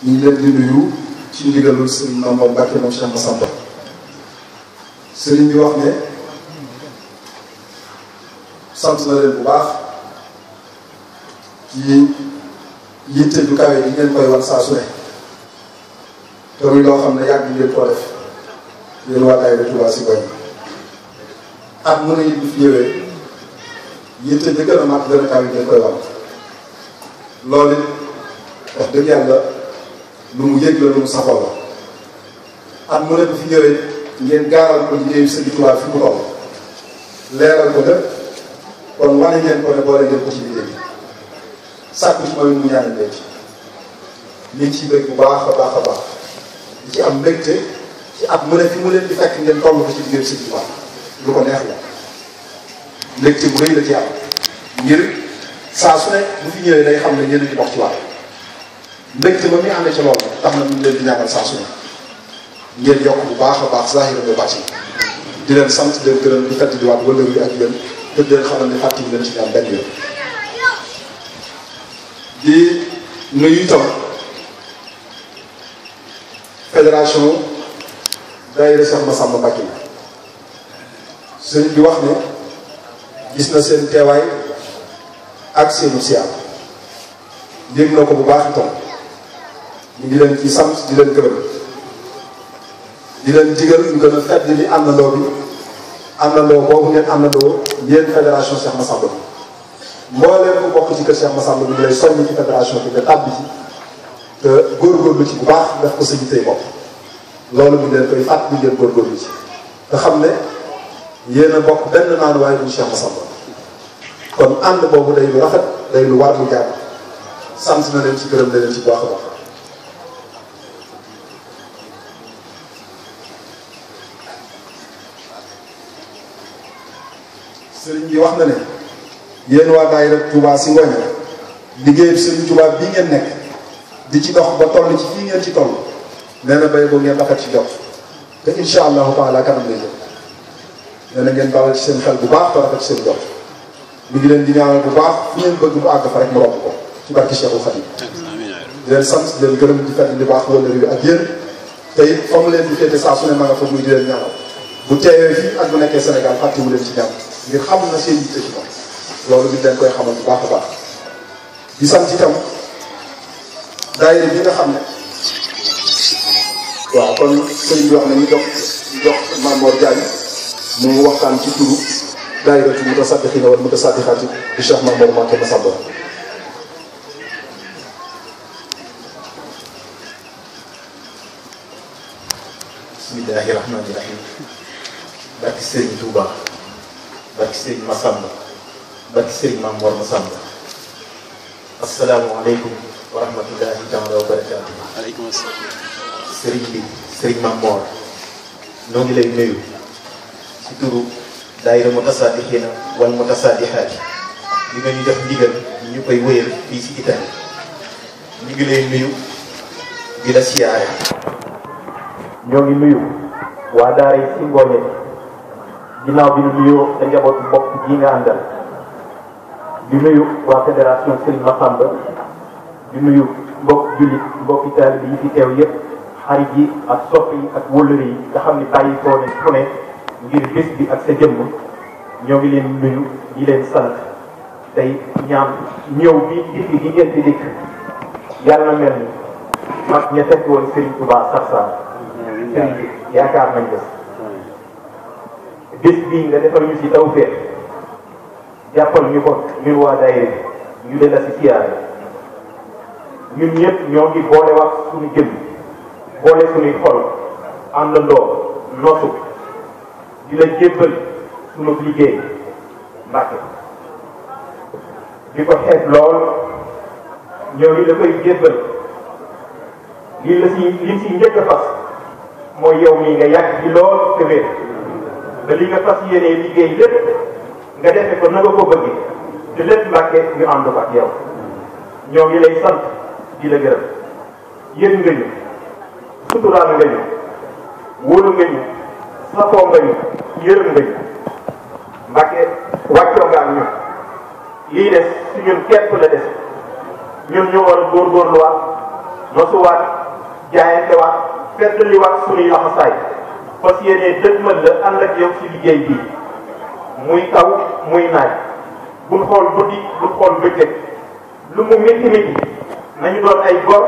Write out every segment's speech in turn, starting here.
ñu ngi leen di nuyu ci ndigalul sëriñ Mamadou Mbacke moom Cheikh Massamba sëriñ bi wax ne sant na leen bu baax ci yitte ju kawe yi ngeen koy wan saa su ne te muy loo xam ne yàgg ngeen koo def yéen waa daayira Touba si koñ at mu ne it bu fi ñëwee yitte ji gën a mag gën a kawe ngeen koy wan loolu it wax dëgg yàlla lu mu yëg la lu mu safoo la at mu ne bu fi ñëwee ngeen gaaral ko liggéeyu Sëriñ Touba fi mu toll leeral ko lépp kon wane ngeen ko ne boole ngeen ko ci liggéey sàkku ci mooy mu ñaanal leen ci ñu ngi ciy bëgg bu baax a baax a baax di ci am mbégte ci at mu ne fi mu leen di fekk ngeen toll ko ci liggéeyu Sëriñ Touba lu ko neex la mbégte bu rëy la ci am ngir saa su ne bu fi ñëwee day xam ne yéen a ngi dox ci wàll mbégte ba muy amee ci loolu tax na ñu leen di ñaanal saa su ne ngeen yokk bu baax a baax zahira ba baax di leen sant di leen gërëm di fedd di waat wala wi ak yéen te di leen xamal ne fàttali leen ci ñaan benn yoon di nuyu itam fédération daayira Cheikh Massamba Mbacké sëñ bi wax ne gis na seen teewaay ak seenu siyaar yëg na ko bu baax itam ñu ngi leen ci sant di leen gërëm di leen digal ñu gën a fedd li àndandoo bi àndandoo boobu ngeen àndandoo yéen fédération Cheikh Massamba bi mbooleem ku bokk ci kër Cheikh Massamba bi ñu lay soññ ci fédération bi nga tàbbi ci te góorgóorlu ci bu baax def ko sa yittey bopp loolu ñu leen koy fàttali ngeen góorgóorlu ci te xam ne yéen a bokk benn naan waaye bu Cheikh Massamba kon ànd boobu day lu rafet day lu war lu jaar sant na leen ci gërëm na leen ci bu baax a baax sëriñ bi wax na ne yéen waa daayira Touba si ngoñ liggéeyub sëriñ Touba bii ngeen nekk di ci dox ba toll ci fii ngeen ci toll nee na bay boo ngeen rafet ci jot te insha allahu taala kanam lay jëm nee na ngeen bawal ci seen xel bu baax te rafet ci seen jot mi ngi leen di ñaanal bu baax fu ngeen bëgg mu àgg fa rek mu romb ko ci barki Cheikhul Khadim di leen sant di leen gërëm di fedd di baax wala yu ak yéen te it fa mu leen di féete saa su ne ma nga fa muy di leen ñaanal bu teewee fii ak bu nekkee Sénégal fàttewu leen ci ñaan ngir xam na seen yitte ci moom loolu bi leen koy xamal bu baax a baax di sant itam daayira bi nga xam ne waaw kon sëriñ bi wax na ñu jox Mamor Diagne mu waxtaan ci turu daayiratu mutasaddiqina wal mutasaddiqaati di Cheikh Mamor Mbacké Massamba bismillahi rahmani rahim barki sëriñ Touba barki sëriñ Massamba barki sëriñ Mamor Massamba asalaamaaleykum wa rahmatullahi taala wa barakaatu. waaleykum salaam. sëriñ bi sëriñ Mamor noo ngi lay nuyu ci turu daayira mutasaadixina wal mutasaadixaati li nga ñu def ndigal ñu koy wéyal fii ci Italie ñu ngi lay nuyu di la siyaare. ñoo ngi nuyu waa daara yi ci ngooñe ginnaaw bi ñu nuyoo sa njaboot bopp ji nga àndal di nuyu waa fédération Serigne Massamba di nuyu mbokk jullit mbokki taalibe yi fi teew yëpp xarit yi ak soppi yi ak wëllëre yi nga xam ne bàyyi koo ne fu ne ngir bés bi ak sa jëmm ñoo ngi leen nuyu di leen sant tey ñaan ñëw bi dikki gi ngeen di dikk yàlla na mel ni mag ña fekk woon Serigne Touba Sarsara Serigne bi yaakaar nañ des bés bii nga defal ñu si tawfeex jàppal ñu ko ñun waa daayira ñu de la si siyaare ñun ñëpp ñoo ngi boole wax suñu jëm boole suñuy xol àndandoo noosu di la jébbal suñu liggéey Mbàkke di ko xeeb lool ñoo ngi la koy jébbal li si njëkk a fas mooy yow mii nga yàgg ci lool te wér ba li nga fas yéenee liggéey lépp nga defe ko na nga ko bëgg te lépp Mbàkke ñu ànd ko ak yow ñoo ngi lay sant di la gërëm yéen nga ñu suturaal nga ñu wóolu nga ñu safoo nga ñu yërëm nga ñu Mbàkke wàccoo nga ak ñun lii des si ñun képp la des ñun ñu war a góorgóorluwaat nosuwaat jaayantewaat feddaliwaat suñuy laxasaay fas yéenee dëgmal la ànd ak yow ci liggéey bi muy taw muy naaj buñ xool guddi buñ xool bëccëg lu mu métti métti nañu doon ay gor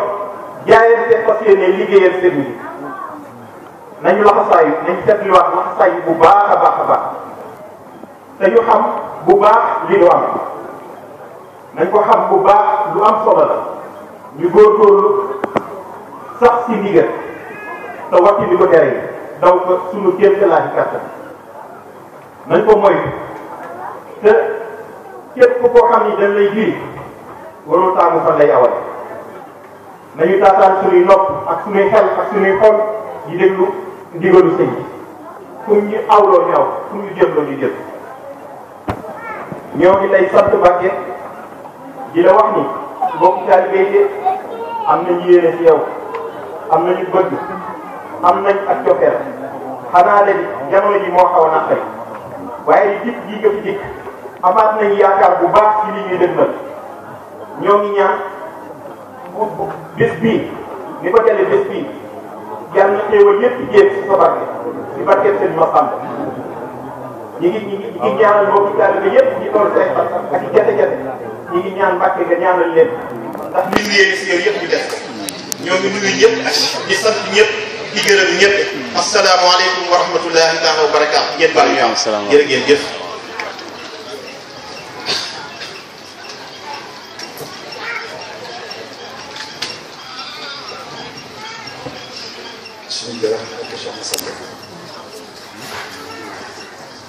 jaayante fas yéenee liggéeyal sëriñ bi nañu laxasaayu nañu feddaliwaat laxasaayu bu baax a baax a baax te ñu xam bu baax li ñu am nañ ko xam bu baax lu am solo la ñu góorgóorlu sax si ndigal te wàcc di ko tere yi daw ko suñu kéemtalaati kàttan nañ ko moytu te képp koo xam ni dañ lay jiri warul taamu fan lay awal nañu taataan suñuy nopp ak suñuy xel ak suñuy xol di déglu ndigalu sëñ bi fu ñu awloo ñu aw fu ñu jëmloo ñu jëm ñoo ngi lay sant Mbàkke di la wax ni mbokk taalibe yi am nañu yéene ci yow am nañu bëgg am nañ ak cofeel xanaa léegi jamono ji moo xaw a naqari waaye dikk ji nga fi dikk amaat nañu yaakaar bu baax ci li ñuy dëgmal ñoo ngi ñaan bés bii ni ko jëlee bés bii yàlla na xéewal yëpp jéem ci sa barke ci barkeel seen Massamba ñi ngi ñaanal mbokki taalibe yëpp ñi toll rek ak i jafe-jafe ñi ngi ñaan Mbàkke nga ñaanal leen ndax li ñu yéene si yow yëpp ñu def ñoo ngi nuyu ñëpp di sant ñëpp di gërëm ñëpp asalaamaaleykum wa rahmatullahi taala wa barakaatu ngeen baal ñu am jërë ngeen jëf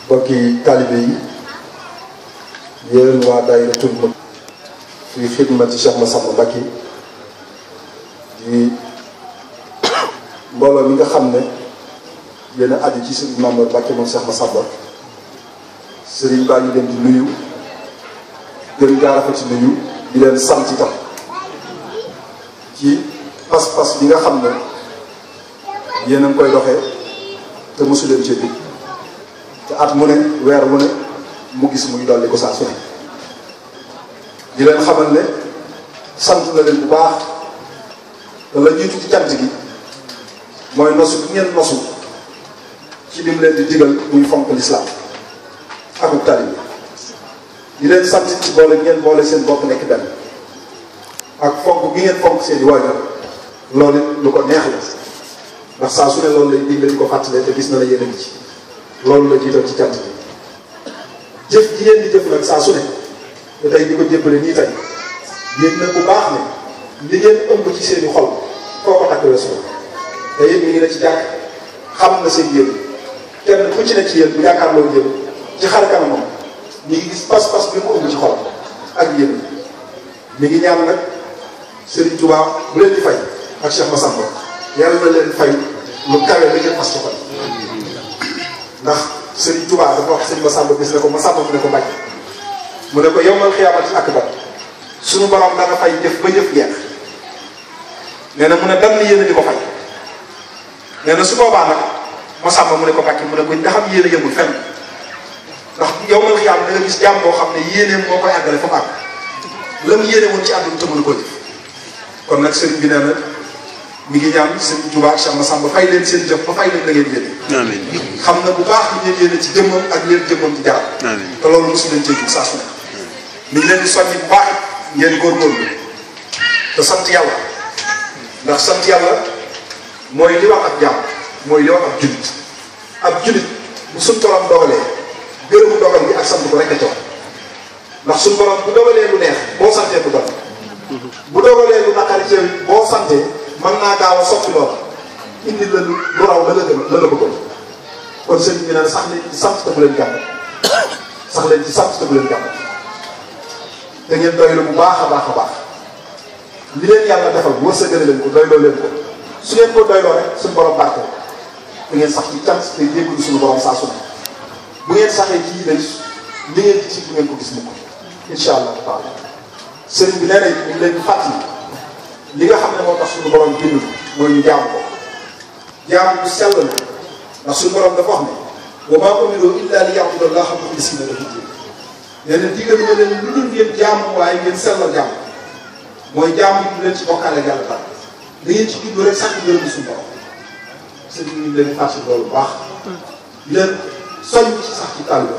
mbokki taalibe yi yéen waa daayiratul Murid fi xidmati Cheikh Massamba Mbacké di mbooloo mi nga xam ne yéen a aju ci Serigne Mamour Mbacké moom Cheikh Massamba Serigne baa ngi leen di nuyu gën gaa rafet ci nuyu di leen sant itam ci pas-pas bi nga xam ne yéen a ngi koy doxee te mosu leen ci te at mu ne weer mu ne mu gis muy dolli ko saa su ne di leen xamal ne sant na leen bu baax te la jiitu ci cant gi mooy nosu bi ngeen nosu ci lim leen di digal muy fonk lislaam akub taalibe di leen sant ci boole ngeen boole seen bopp nekk benn ak fonk gi ngeen fonk seen i waajur loolu it lu ko neex la ndax saa su ne loolu lay digle di ko fàttalee te gis na la yéen a ngi ci loolu la jiital ci cant bi jëf ji ngeen di jëf nag saa su ne te tey di ko jébbale nii tey yéen nag bu baax ne li ngeen ëmb ci seen i xol foo ko takk weesu te yéen mi ngi ne ci jàkk xam na seen yéen kenn ku ci ne ci yéen bu yaakaarloo yéen ci xar kanamam ñi ngi gis pas-pas bi mu ëmb ci xol ak yéen mi ngi ñaan nag Serigne Touba bu leen di fay ak Cheikh Massamba yàlla na leen fay lu kawe la ngeen fas ci xol ndax Serigne Touba dafa wax sëñ Massamba gis ne ko Massamba mu ne ko Mbàkke mu ne ko yawmal xiyaamati akbar suñu borom dana fay jëf ba jëf jeex nee na mu ne dan yéen a di ko fay nee na su boobaa nag Massamba mu ne ko Mbàkke mu ne ko nga xam yéen a yëmul fenn ndax yawmal xiyaam da nga gis jàmm boo xam ne yéeneem moo koy àggale fa mu àgg la mu yéene woon ci àdduna te mënu ko jëf kon nag sëriñ bi nee na mi ngi ñaan Serigne Touba ak Cheikh Massamba fay leen seen jëf ba fay leen la ngeen yéene. amiin xam na bu baax li ngeen yéene ci jëmmam ak leen jëmmam di jaral. amiin te loolu mosu leen cee jug saa su ne. mi ngi leen di soññi bu baax ngeen góorgóorlu te sant yàlla ndax sant yàlla mooy li wax ak jàmm mooy li wax ak julit ab julit bu suñ borom dogalee gërëmu dogal bi ak sant ko rek a jox ndax suñ borom bu dogalee lu neex boo santee bu doon bu dogalee lu naqari ci boo santee. mën naa gaaw a soppi lool indi la lu raw la la bëggoon kon sëriñ bi naan sax leen ci sant te bu leen jàpp sax leen ci sant te bu leen jàpp te ngeen doylu bu baax a baax a baax li leen yàlla defal wërsëgale leen ko doyloo leen ko su ngeen ko doyloo rek suñu borom barke da ngeen sax ci cant te dégguñu suñu borom saa su ne bu ngeen saxee ci lay li ngeen di ci bu ngeen ko gis mukk incha allah taala sëriñ bi nee na ñu ngi leen di fàttali li nga xam ne moo tax suñu borom bind mooy ñu jaamu ko jaamu bu sell la ndax suñu borom dafa wax ne wa maa umiru illa li ya'budu llaha muxlisina lahu diin nee na digal nga leen lu dul ngeen jaamu waaye ngeen sellal jaamu mooy jaamu yi du leen ci bokkaale yàlla dara da ngeen ci jublu rek sax ngërëm suñu borom sëriñ bi ñu leen fàttali loolu bu baax di leen soññ ci sax ci taalibe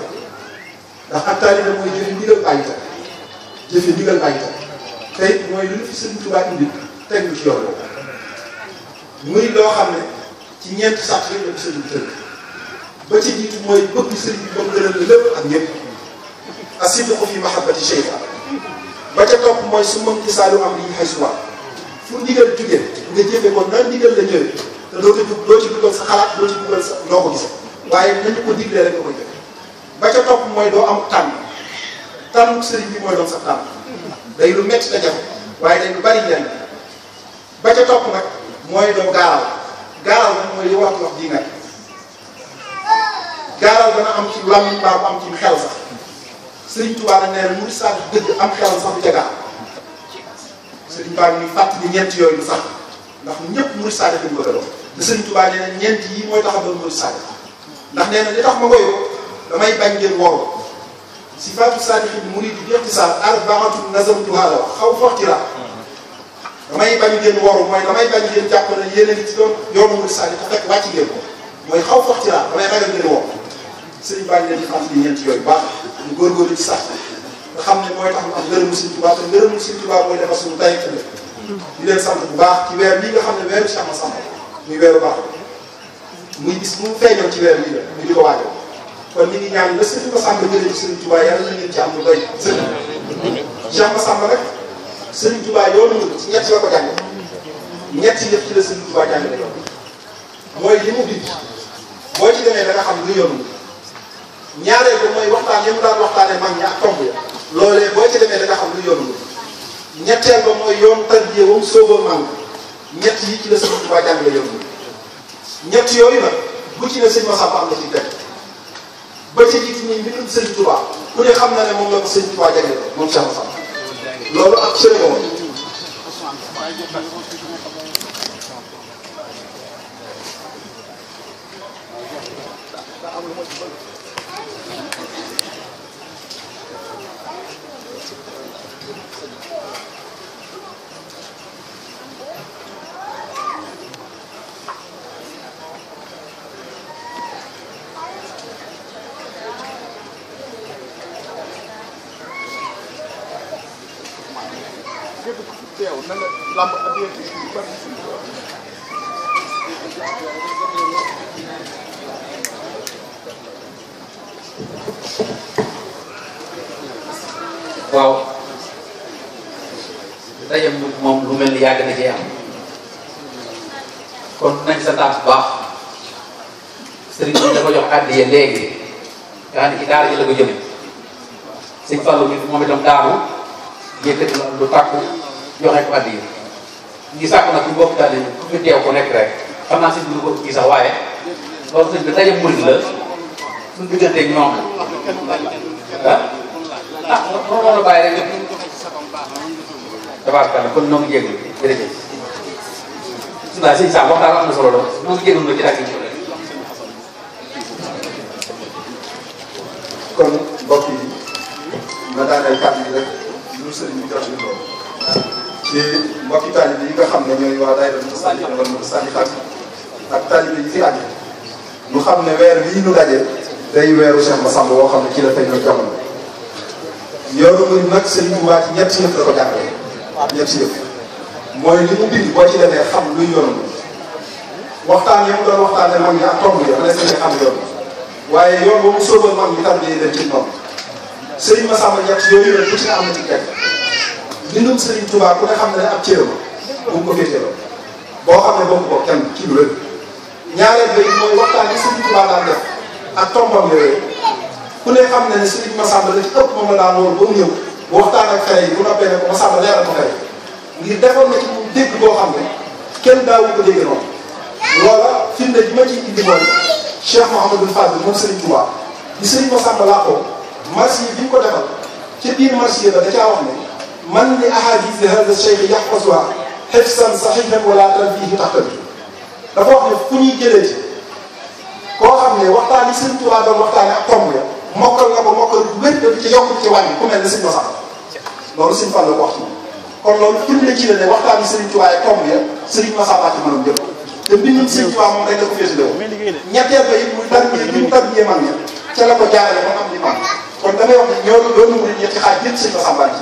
ndax ak taalibe mooy jëfe ndigal bàyyi tere jëfe ndigal bàyyi tere tey mooy lu ñu fi sëriñ Tuubaa indi teg ñu ci yoon boobu muy loo xam ne ci ñeenti sax rek la ko sëriñ bi tënk ba ci jiitu mooy bëgg sëriñ bi ba mu gënal la lépp ak ñëpp asidqu fi mahabbati cheikh ba ca topp mooy su moom ci saalu am yi xay suba fu ndigal jugee nga jëfe ko nan ndigal la ñëwee te doo ci dugal sa xalaat doo ci dugal sa noo ko gisee waaye nañu ko diglee rek nga koy jëfe ba ca topp mooy doo am tànn sëriñ bi mooy doon sa tànn day lu metti te jafe waaye day lu bari njariñ ba ca topp nag mooy doo gaaral nag mooy li wax di nga gaaral dana am ci làmmiñ mbaa bu am ci xel sax sëriñ Tuubaa nag nee na murid sax dëgg am xelam sax du ca gaal sëriñ Tuubaa ngi fàttali ñeent yooyu sax ndax ñëpp murid sax dañu bëgg a doon te sëriñ Tuubaa nee na ñeent yi mooy tax a doon murid sax ndax nee na li tax ma koy damay bañ ngeen woru sifaatu saadiqin muridi bi ixtisaar arbaatun nazamtuha la wax xaw foxtira damay bañ ngeen woru mooy damay bañ ngeen jàpp ne yéen a ngi ci doon yoonu murid sax te fekk wàcc ngeen ko mooy xaw foxtira damay ragal ngeen woru sëriñ baa ngi leen di fàttali ñeent yooyu baax ñu góorgóorlu ci sax nga xam ne mooy tax mu am ngërëmu Sëriñ Tuubaa te ngërëmu Sëriñ Tuubaa mooy defar suñu tay ëllëg di leen sant bu baax ci weer bii nga xam ne weeru Cheikh Massamba muy weeru baax muy bis bu feeñoon ci weer bii la ñu di ko waajal kon ñu ngi ñaan la Sëriñ Massamba jëlee ci Sëriñ Tuubaa yàlla na ngeen ci am lu doy sëriñ Cheikh Massamba nag Sëriñ Tuubaa yoonu ci ñett la ko jàng ñett yëpp ci la Sëriñ Tuubaa jàng la yoon mooy li mu bind boo ci demee da nga xam lu yoonu ñaareel ba mooy waxtaan yi mu daan waxtaanee mag ñi ak tomb ya loolee boo ci demee da nga xam lu yoonu ñetteel ba mooy yoon tarbiya wam sóoboo mag ñett yi ci la Sëriñ Tuubaa jàngale yoonu ñett yooyu nag bu ci ne sëñ Massamba am na ci benn ba ci jiitu ñi mbindum Sëriñ Tuubaa ku ne xam na ne moom la ko Sëriñ Tuubaa jagleel moom Cheikh Massamba loolu ak cëre woon waaw daje moom lu mel ni yàgg na cee am kon nañ sa taat bu baax sëriñ bi dafa jox àddiya léegi nga xam ne ci daara ji la ko jëme sëñ Fallou bi moom itam daamu yëkkati lu takku joxe ko àddiya ngi sàkk nag ku bokk daal ku fi teew ko nekk rek xam naa sëñ bi lu ko kii sax waaye loolu sëñ bi daje murid la suñu digganteeg ñoom ah moom la bàyyi rek lépp tabaarkalla kon noo ngi jégalu jërëjëf su daal sëñ Sam waxtaan am na solo lool noo ngi jégalu ci dàgg yi kon mbokk yi ma daaneel kàddu yi rek lu sëriñ bi jot li loolu ci mbokki taalibe yi nga xam ne ñooy waa daayira Moustarchidine wala Moustarchidaty ak taalibe yi fi àgg ñu xam ne weer bii ñu daje day weeru Cheikh Massamba woo xam ne ci la feeñ na jamono yoonu murid nag Sëriñ Tuubaa ci ñett yëpp la ko jàngale ñett yëpp mooy li mu bind boo ci demee xam luy yoonu murid waxtaan yi mu doon waxtaanee mag ñi ak tomb yi dana seen xam yoon waaye yoon boobu sóobal mag ñi tarbiyee leen ci noonu Sëriñ Massamba ñett yooyu rek ku ci ne am na ci kenn bindum Sëriñ Tuubaa ku ne xam ne ab cëram bu ko féeteeloo boo xam ne bokk ko kenn ci lu wér ñaareel ba mooy waxtaan yi Sëriñ Tuubaa daan def ak tombam yooyu ku ne xam ne Sëriñ Massamba la ci ëpp moom la daan woon ba mu ñëw bu waxtaan ak xale yi bu noppee ne ko Massamba leeral ko xale ngir defoon na ci moom dégg boo xam ne kenn daawu ko dégg noonu loola firnde bi ma ciy indi mooy Cheikh Mouhamadou Fadil moom Sëriñ Tuubaa di Sëriñ Massamba laa ko marsiya bi ñu ko defal ca biir marsiya ba da caa wax ne man li ahadith hada cheikh yaxfasuha xifsan saxihan wala talfihi taxtabi dafa wax ne fu ñuy jëlee ci koo xam ne waxtaan yi Sëriñ Tuubaa doon waxtaane ak tomb ya mokkal nga ko mokkal bu wér da ci yokk ci wàññi ku mel ne Sëriñ Massamba loolu Sëriñ Fall la ko wax ci moom kon loolu firnde ci la ne waxtaan yi Sëriñ Tuubaa ak tomb ya Serigne Massamba ci mënam jëpp te mbindum Serigne Touba moom rek la ko féetale woon ñetteel ba it muy tarbiyee gi mu tarbiyee mag ña ca la ko jaarale ba am li man kon damay wax ne ñoo doon mu ñetti xaaj yëpp Serigne Massamba ci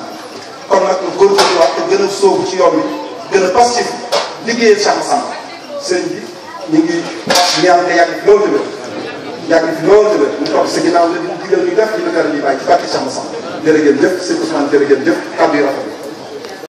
kon nag góorgóorlu wax te gën a sóobu ci yoon wi gën a passif liggéeyal Cheikh Massamba sëñ bi ñu ngi ñaan te yàgg fi loolu tamit yàgg fi loolu tamit mu topp sa ginnaaw la di digal ñu def di la tere ñu bàyyi ci barke Cheikh Massamba jërë ngeen jëf sëñ Ousmane jërë ngeen jëf kàddu yi rafet